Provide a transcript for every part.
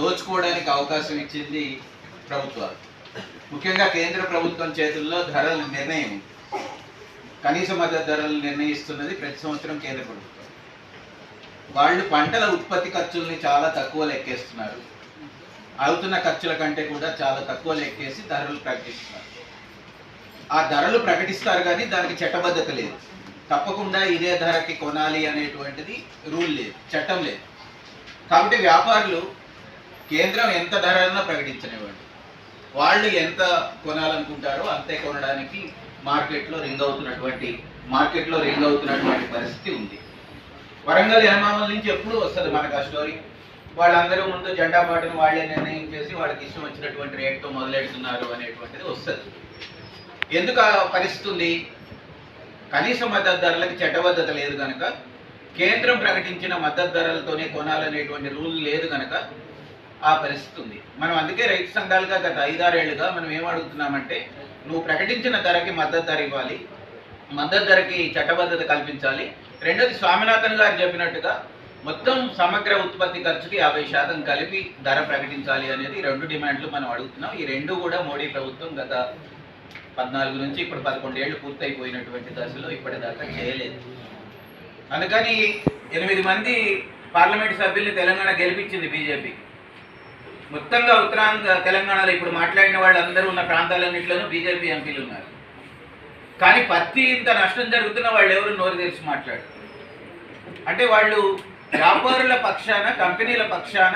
దోచుకోవడానికి అవకాశం ఇచ్చింది ప్రభుత్వాలు. ముఖ్యంగా కేంద్ర ప్రభుత్వం చేతుల్లో ధరల నిర్ణయం, కనీస మద్దతు ధరలు నిర్ణయిస్తున్నది ప్రతి సంవత్సరం కేంద్ర ప్రభుత్వం. వాళ్ళు పంటల ఉత్పత్తి ఖర్చుల్ని చాలా తక్కువ లెక్కేస్తున్నారు. అవుతున్న ఖర్చుల కంటే కూడా చాలా తక్కువ లెక్కేసి ధరలు ప్రకటిస్తున్నారు. ఆ ధరలు ప్రకటిస్తారు కానీ దానికి చట్టబద్ధత లేదు. తప్పకుండా ఇదే ధరకి కొనాలి అనేటువంటిది రూల్ లేదు, చట్టం లేదు. కాబట్టి వ్యాపారులు కేంద్రం ఎంత ధరలను ప్రకటించనివ్వండి, వాళ్ళు ఎంత కొనాలనుకుంటారో అంతే కొనడానికి మార్కెట్లో రింగ్ అవుతున్నటువంటి పరిస్థితి ఉంది. వరంగల్ ఎనమామల నుంచి ఎప్పుడు వస్తుంది మనకు ఆ స్టోరీ. వాళ్ళందరూ ముందు జెండా పాటను వాళ్ళే నిర్ణయం చేసి వాళ్ళకి ఇష్టం వచ్చినటువంటి రేట్తో మొదలెడుతున్నారు అనేటువంటిది వస్తుంది. ఎందుకు ఆ పరిస్థితి ఉంది? కనీస మద్దతు ధరలకు చట్టబద్ధత లేదు కనుక, కేంద్రం ప్రకటించిన మద్దతు ధరలతోనే కొనాలనేటువంటి రూల్ లేదు కనుక ఆ పరిస్థితి ఉంది. మనం అందుకే రైతు సంఘాలుగా గత 5-6 ఏళ్లుగా మనం ఏం అడుగుతున్నామంటే, నువ్వు ప్రకటించిన ధరకి మద్దతు ధర ఇవ్వాలి, మద్దతు ధరకి చట్టబద్ధత కల్పించాలి. రెండోది, స్వామినాథన్ గారు చెప్పినట్టుగా మొత్తం సమగ్ర ఉత్పత్తి ఖర్చుకి 50% కలిపి ధర ప్రకటించాలి అనేది 2 డిమాండ్లు మనం అడుగుతున్నాం. ఈ 2 కూడా మోడీ ప్రభుత్వం గత 14 నుంచి ఇప్పుడు 11 ఏళ్ళు పూర్తయిపోయినటువంటి దశలో ఇప్పటిదాకా చేయలేదు. అందుకని 8 మంది పార్లమెంట్ సభ్యుల్ని తెలంగాణ గెలిపించింది బీజేపీ. మొత్తంగా ఉత్తరాంధ్ర తెలంగాణలో ఇప్పుడు మాట్లాడిన వాళ్ళందరూ ఉన్న ప్రాంతాలన్నింటిలోనూ బీజేపీ ఎంపీలు ఉన్నారు. కానీ పత్తి ఇంత నష్టం జరుగుతున్న వాళ్ళు ఎవరు నోరు తెరిచి మాట్లాడు. అంటే వాళ్ళు వ్యాపారుల పక్షాన, కంపెనీల పక్షాన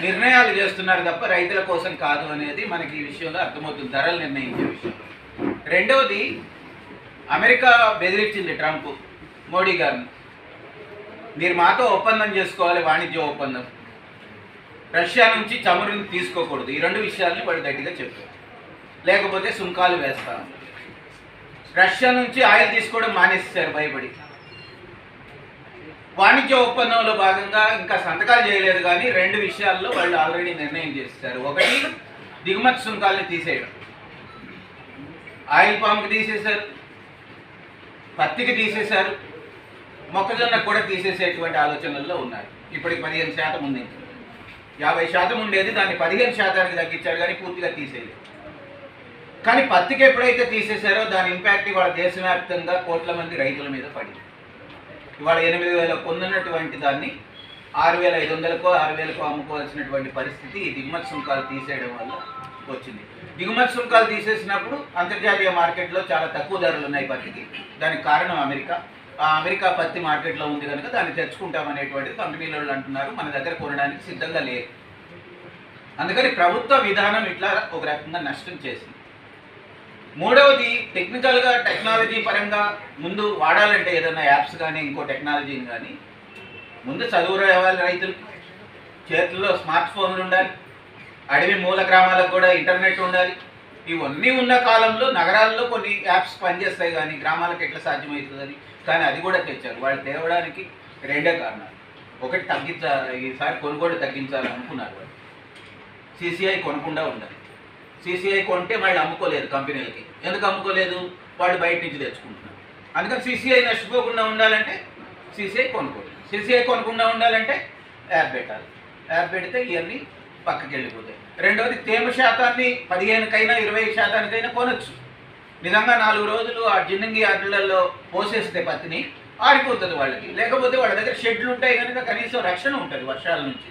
నిర్ణయాలు చేస్తున్నారు తప్ప రైతుల కోసం కాదు అనేది మనకి ఈ విషయంలో అర్థమవుతుంది, ధరలు నిర్ణయించే విషయం. రెండవది, అమెరికా బెదిరించింది ట్రంప్ మోడీ గారిని, మీరు మాతో ఒప్పందం చేసుకోవాలి, వాణిజ్య ఒప్పందం, రష్యా నుంచి చమురుని తీసుకోకూడదు. ఈ 2 విషయాల్ని వాళ్ళు గట్టిగా చెప్పారు. లేకపోతే సుంకాలు వేస్తాం. రష్యా నుంచి ఆయిల్ తీసుకోవడం మానేసేశారు భయపడి. వాణిజ్య ఒప్పందంలో భాగంగా ఇంకా సంతకాలు చేయలేదు కానీ 2 విషయాల్లో వాళ్ళు ఆల్రెడీ నిర్ణయం చేశారు. ఒకటి, దిగుమతి సుంకాలని తీసేయడం. ఆయిల్ పామ్కి తీసేశారు, పత్తికి తీసేశారు, మొక్కజొన్నకు కూడా తీసేసేటువంటి ఆలోచనల్లో ఉన్నారు. ఇప్పటికి 15% ఉంది. 50% ఉండేది, దాన్ని 15%కి తగ్గించారు కానీ పూర్తిగా తీసేయలేదు. కానీ పత్తికి ఎప్పుడైతే తీసేశారో దాని ఇంపాక్ట్ ఇవాళ దేశవ్యాప్తంగా కోట్ల మంది రైతుల మీద పడింది. ఇవాళ 8,000 పొందినటువంటి దాన్ని 6,500కో 6,000కో అమ్ముకోవాల్సినటువంటి పరిస్థితి ఈ దిగుమతి సుంకాలు తీసేయడం వల్ల వచ్చింది. దిగుమతి సుంకాలు తీసేసినప్పుడు అంతర్జాతీయ మార్కెట్లో చాలా తక్కువ ధరలు ఉన్నాయి పత్తికి. దానికి కారణం అమెరికా. ఆ అమెరికా పత్తి మార్కెట్లో ఉంది కనుక దాన్ని తెచ్చుకుంటామనేటువంటిది కంపెనీల వాళ్ళు అంటున్నారు. మన దగ్గర కొనడానికి సిద్ధంగా లేదు. అందుకని ప్రభుత్వ విధానం ఇట్లా ఒక రకంగా నష్టం చేసింది. మూడవది, టెక్నికల్గా టెక్నాలజీ పరంగా ముందు వాడాలంటే ఏదైనా యాప్స్ కానీ ఇంకో టెక్నాలజీని కానీ ముందు చదువు రావాలి, రైతులకు చేతుల్లో స్మార్ట్ ఫోన్లు ఉండాలి, అడవి మూల గ్రామాలకు కూడా ఇంటర్నెట్ ఉండాలి. ఇవన్నీ ఉన్న కాలంలో నగరాల్లో కొన్ని యాప్స్ పనిచేస్తాయి కానీ గ్రామాలకు ఎట్లా సాధ్యమవుతుందని. కానీ అది కూడా తెచ్చారు. వాళ్ళు తేవడానికి 2 కారణాలు. ఒకటి, ఈసారి కొనుగోలు తగ్గించాలని అనుకున్నారు వాళ్ళు. CCI కొనకుండా ఉండాలి. CCI కొంటే వాళ్ళు అమ్ముకోలేదు కంపెనీలకి. ఎందుకు అమ్ముకోలేదు? వాళ్ళు బయట నుంచి తెచ్చుకుంటున్నారు. అందుకని CCI నష్టపోకుండా ఉండాలంటే CCI కొనుక్కోలేదు. CCI కొనకుండా ఉండాలంటే యాప్ పెట్టాలి. యాప్ పెడితే ఇవన్నీ పక్కకి వెళ్ళిపోతాయి. రెండవది, తేమ శాతాన్ని 15కైనా 20%కైనా కొనొచ్చు. నిజంగా 4 రోజులు ఆ జిన్నంగి యార్డులలో పోసేస్తే పత్తిని ఆరిపోతుంది వాళ్ళకి. లేకపోతే వాళ్ళ దగ్గర షెడ్లు ఉంటాయి కనుక కనీసం రక్షణ ఉంటుంది వర్షాల నుంచి.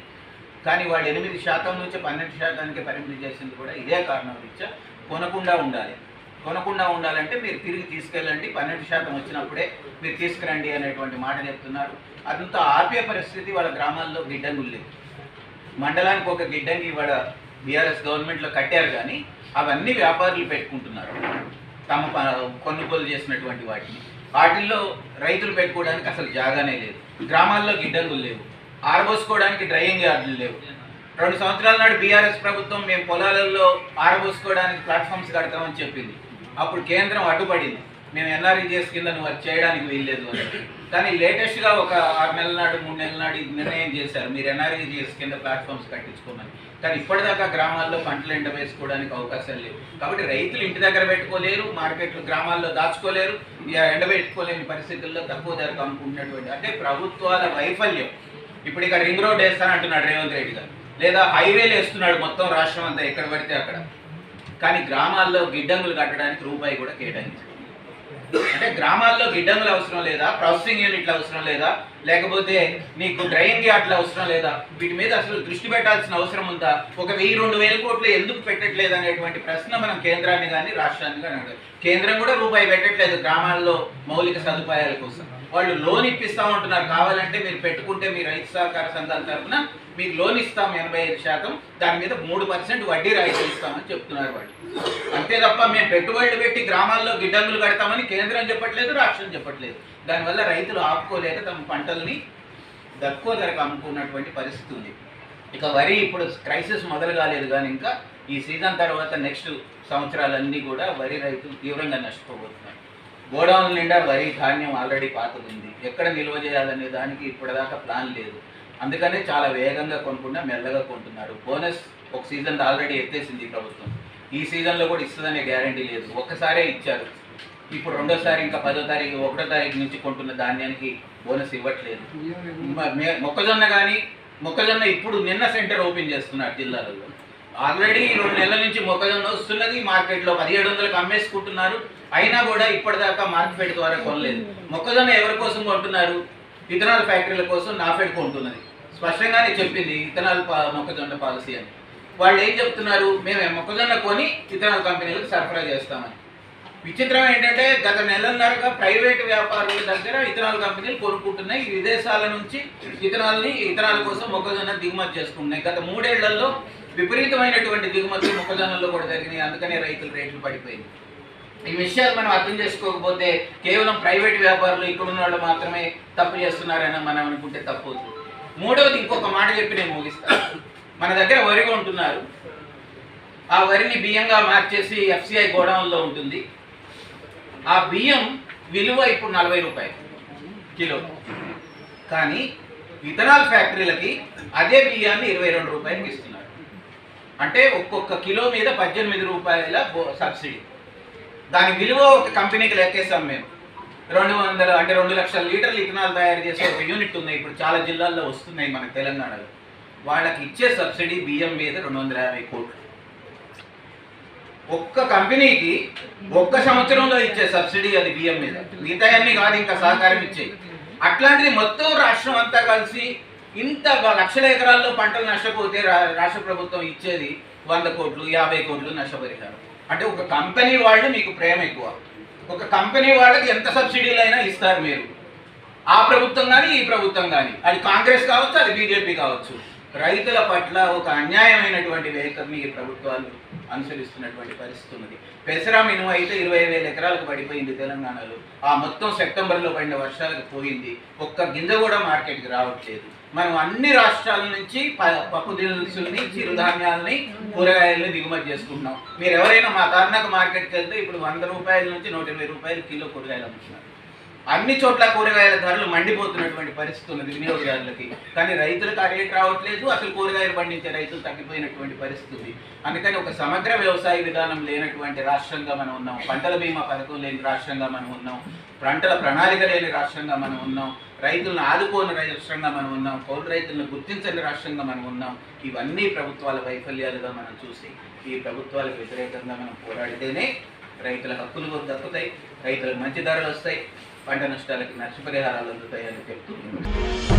కానీ వాళ్ళు 8% నుంచి 12%కి పరిమితి చేసింది కూడా ఇదే కారణం రీత్యా. కొనకుండా ఉండాలి. కొనకుండా ఉండాలంటే మీరు తిరిగి తీసుకెళ్ళండి, 12% వచ్చినప్పుడే మీరు తీసుకురండి అనేటువంటి మాట చెప్తున్నారు. అదంతా ఆపే పరిస్థితి వాళ్ళ గ్రామాల్లో గిడ్డంగులు లేవు. మండలానికి ఒక గిడ్డంగి వాళ్ళ బీఆర్ఎస్ గవర్నమెంట్లో కట్టారు కానీ అవన్నీ వ్యాపారులు పెట్టుకుంటున్నారు తమ కొనుగోలు చేసినటువంటి వాటిల్లో రైతులు పెట్టుకోవడానికి అసలు జాగానే లేదు. గ్రామాల్లో గిడ్డంగులు లేవు, ఆరబోసుకోవడానికి డ్రైయింగ్ యార్డులు లేవు. 2 సంవత్సరాల నాడు బీఆర్ఎస్ ప్రభుత్వం మేము పొలాలలో ఆరబోసుకోవడానికి ప్లాట్ఫామ్స్ కడతామని చెప్పింది. అప్పుడు కేంద్రం అడ్డుపడింది, మేము NREGS కింద నువ్వు అది చేయడానికి వీల్లేదు అని. కానీ లేటెస్ట్గా ఒక 6 నెలల నాడు 3 నెలల నాడు నిర్ణయం చేశారు, మీరు NREGS కింద ప్లాట్ఫామ్స్ కట్టించుకోమని. కానీ ఇప్పటిదాకా గ్రామాల్లో పంటలు ఎండ వేసుకోవడానికి అవకాశాలు లేవు. కాబట్టి రైతులు ఇంటి దగ్గర పెట్టుకోలేరు, మార్కెట్లు గ్రామాల్లో దాచుకోలేరు, ఎండబెట్టుకోలేని పరిస్థితుల్లో తక్కువ ధరకు అమ్ముకుంటున్నటువంటి అంటే ప్రభుత్వాల వైఫల్యం. ఇప్పుడు ఇక రింగ్ రోడ్ వేస్తానంటున్నాడు రేవంత్ రెడ్డి గారు. లేదా హైవేలు వేస్తున్నాడు మొత్తం రాష్ట్రం అంతా ఎక్కడ పడితే అక్కడ. కానీ గ్రామాల్లో గిడ్డంగులు కట్టడానికి రూపాయి కూడా కేటాయించారు. అంటే గ్రామాల్లో గిడ్డంగులు అవసరం లేదా, ప్రాసెసింగ్ యూనిట్లు అవసరం లేదా, లేకపోతే నీకు డ్రైయింగ్ యార్డ్లు అవసరం లేదా, వీటి మీద అసలు దృష్టి పెట్టాల్సిన అవసరం ఉందా? ఒక 1000-2000 కోట్లు ఎందుకు పెట్టట్లేదు అనేటువంటి ప్రశ్న మనం కేంద్రాన్ని కానీ రాష్ట్రాన్ని కానీ అడగాలి. కేంద్రం కూడా రూపాయి పెట్టట్లేదు గ్రామాల్లో మౌలిక సదుపాయాల కోసం. వాళ్ళు లోన్ ఇప్పిస్తామంటున్నారు, కావాలంటే మీరు పెట్టుకుంటే మీ రైతు సహకార సంఘాల తరఫున మీకు లోన్ ఇస్తాం 85%, దాని మీద 3% వడ్డీ రాయితీ ఇస్తామని చెప్తున్నారు వాళ్ళు. అంతే తప్ప మేము పెట్టుబడులు పెట్టి గ్రామాల్లో గిడ్డంగులు కడతామని కేంద్రం చెప్పట్లేదు, రాష్ట్రం చెప్పట్లేదు. దానివల్ల రైతులు ఆపుకోలేక తమ పంటల్ని తక్కువ ధరకు అమ్ముకున్నటువంటి పరిస్థితి ఉంది. ఇక వరి ఇప్పుడు క్రైసిస్ మొదలు కాలేదు, కానీ ఇంకా ఈ సీజన్ తర్వాత నెక్స్ట్ సంవత్సరాలన్నీ కూడా వరి రైతులు తీవ్రంగా నష్టపోబోతున్నారు. గోడౌన్ల నిండా వరి ధాన్యం ఆల్రెడీ పాతది, ఎక్కడ నిల్వ చేయాలనే దానికి ఇప్పటిదాకా ప్లాన్ లేదు. అందుకనే చాలా వేగంగా కొనుక్కుండా మెల్లగా కొంటున్నారు. బోనస్ ఒక సీజన్ ఆల్రెడీ ఎత్తేసింది ఈ ప్రభుత్వం, ఈ సీజన్లో కూడా ఇస్తుందనే గ్యారంటీ లేదు. ఒక్కసారే ఇచ్చారు, ఇప్పుడు రెండోసారి ఇంకా 10వ తారీఖు 1వ తారీఖు నుంచి కొంటున్న ధాన్యానికి బోనస్ ఇవ్వట్లేదు. మొక్కజొన్న ఇప్పుడు నిన్న సెంటర్ ఓపెన్ చేస్తున్నారు జిల్లాలలో. ఆల్రెడీ 2 నెలల నుంచి మొక్కజొన్న వస్తున్నది, మార్కెట్లో 1700కు అమ్మేసుకుంటున్నారు. అయినా కూడా ఇప్పటిదాకా మార్కెట్ ద్వారా కొనలేదు. మొక్కజొన్న ఎవరి కోసం కొంటున్నారు? ఇథనాల్ ఫ్యాక్టరీల కోసం నాఫెడ్ కొంటున్నది. స్పష్టంగానే చెప్పింది ఇథనాల్ మొక్కజొన్న పాలసీ అని. వాళ్ళు ఏం చెప్తున్నారు? మేము మొక్కజొన్న కొని ఇథనాల్ కంపెనీలకు సరఫరా చేస్తామని. విచిత్రం ఏంటంటే గత నెలన్నరగా ప్రైవేటు వ్యాపారుల దగ్గర ఇథనాల్ కంపెనీలు కొనుక్కుంటున్నాయి. విదేశాల నుంచి ఇథనాల్ కోసం మొక్కజొన్న దిగుమతి చేసుకుంటున్నాయి. గత 3 ఏళ్లలో విపరీతమైనటువంటి దిగుమతులు మొక్కజొన్నలో కూడా జరిగినాయి. అందుకనే రైతుల రేట్లు పడిపోయింది. ఈ విషయాలు మనం అర్థం చేసుకోకపోతే కేవలం ప్రైవేట్ వ్యాపారులు ఇక్కడున్న వాళ్ళు మాత్రమే తప్పు చేస్తున్నారని మనం అనుకుంటే తప్పు. మూడవది ఇంకొక మాట చెప్పి నేను ముగిస్తాను. మన దగ్గర వరి కొంటున్నారు, ఆ వరిని బియ్యంగా మార్చేసి FCI గోడౌన్లో ఉంటుంది. ఆ బియ్యం విలువ ఇప్పుడు 40 రూపాయలు కిలో. కానీ ఇథనాల్ ఫ్యాక్టరీలకి అదే బియ్యాన్ని 22 రూపాయలకి ఇస్తున్నారు. అంటే ఒక్కొక్క కిలో మీద 18 రూపాయల సబ్సిడీ. దాని విలువ ఒక కంపెనీకి లెక్కేస్తాం మేము 200, అంటే 2 లక్షల లీటర్లు ఇథనాల్ తయారు చేసే ఒక యూనిట్ ఉన్నాయి. ఇప్పుడు చాలా జిల్లాల్లో వస్తున్నాయి మన తెలంగాణలో. వాళ్ళకి ఇచ్చే సబ్సిడీ బియ్యం మీద 250 కోట్లు. ఒక్క కంపెనీకి ఒక్క సంవత్సరంలో ఇచ్చే సబ్సిడీ అది బియ్యం మీద. మిగతా అన్ని కాదు, ఇంకా సహకారం ఇచ్చేది. అట్లాంటిది మొత్తం రాష్ట్రం అంతా కలిసి ఇంత లక్షల ఎకరాల్లో పంటలు నష్టపోతే రాష్ట్ర ప్రభుత్వం ఇచ్చేది 100 కోట్లు 50 కోట్లు నష్టపరిహారం. అంటే ఒక కంపెనీ వాళ్ళు మీకు ప్రేమ ఎక్కువ. ఒక కంపెనీ వాళ్ళకి ఎంత సబ్సిడీలు అయినా ఇస్తారు మీరు. ఆ ప్రభుత్వం కానీ ఈ ప్రభుత్వం కానీ, అది కాంగ్రెస్ కావచ్చు, అది బీజేపీ కావచ్చు. రైతుల పట్ల ఒక అన్యాయమైనటువంటి వైఖరిని ఈ ప్రభుత్వాలు అనుసరిస్తున్నటువంటి పరిస్థితి ఉన్నది. పెసరా మినుము అయితే 20,000 ఎకరాలకు పడిపోయింది తెలంగాణలో. ఆ మొత్తం సెప్టెంబర్లో పడిన వర్షాలకు పోయింది. ఒక్క గింజ కూడా మార్కెట్కి రావట్లేదు. మనం అన్ని రాష్ట్రాల నుంచి పప్పు దినుసుల్ని, చిరుధాన్యాలని, కూరగాయలని దిగుమతి చేసుకుంటున్నాం. మీరు ఎవరైనా మా కర్ణాటక మార్కెట్కి వెళ్తే ఇప్పుడు 100 రూపాయల నుంచి 120 రూపాయలు కిలో కూరగాయలు అమ్ముతున్నారు. అన్ని చోట్ల కూరగాయల ధరలు మండిపోతున్నటువంటి పరిస్థితి ఉన్నది వినియోగదారులకి. కానీ రైతులకు ఆ రేట్ రావట్లేదు. అసలు కూరగాయలు పండించే రైతులు తగ్గిపోయినటువంటి పరిస్థితి ఉంది. అందుకని ఒక సమగ్ర వ్యవసాయ విధానం లేనటువంటి రాష్ట్రంగా మనం ఉన్నాం. పంటల బీమా పథకం లేని రాష్ట్రంగా మనం ఉన్నాం. పంటల ప్రణాళిక లేని రాష్ట్రంగా మనం ఉన్నాం. రైతులను ఆదుకోని రాష్ట్రంగా మనం ఉన్నాం. కౌలు రైతులను గుర్తించని రాష్ట్రంగా మనం ఉన్నాం. ఇవన్నీ ప్రభుత్వాల వైఫల్యాలుగా మనం చూసి ఈ ప్రభుత్వాలకు వ్యతిరేకంగా మనం పోరాడితేనే రైతుల హక్కులు దక్కుతాయి, రైతులకు మంచి ధరలు వస్తాయి, పంట నష్టాలకి నష్టపరిహారాలు అందుతాయని చెప్తూ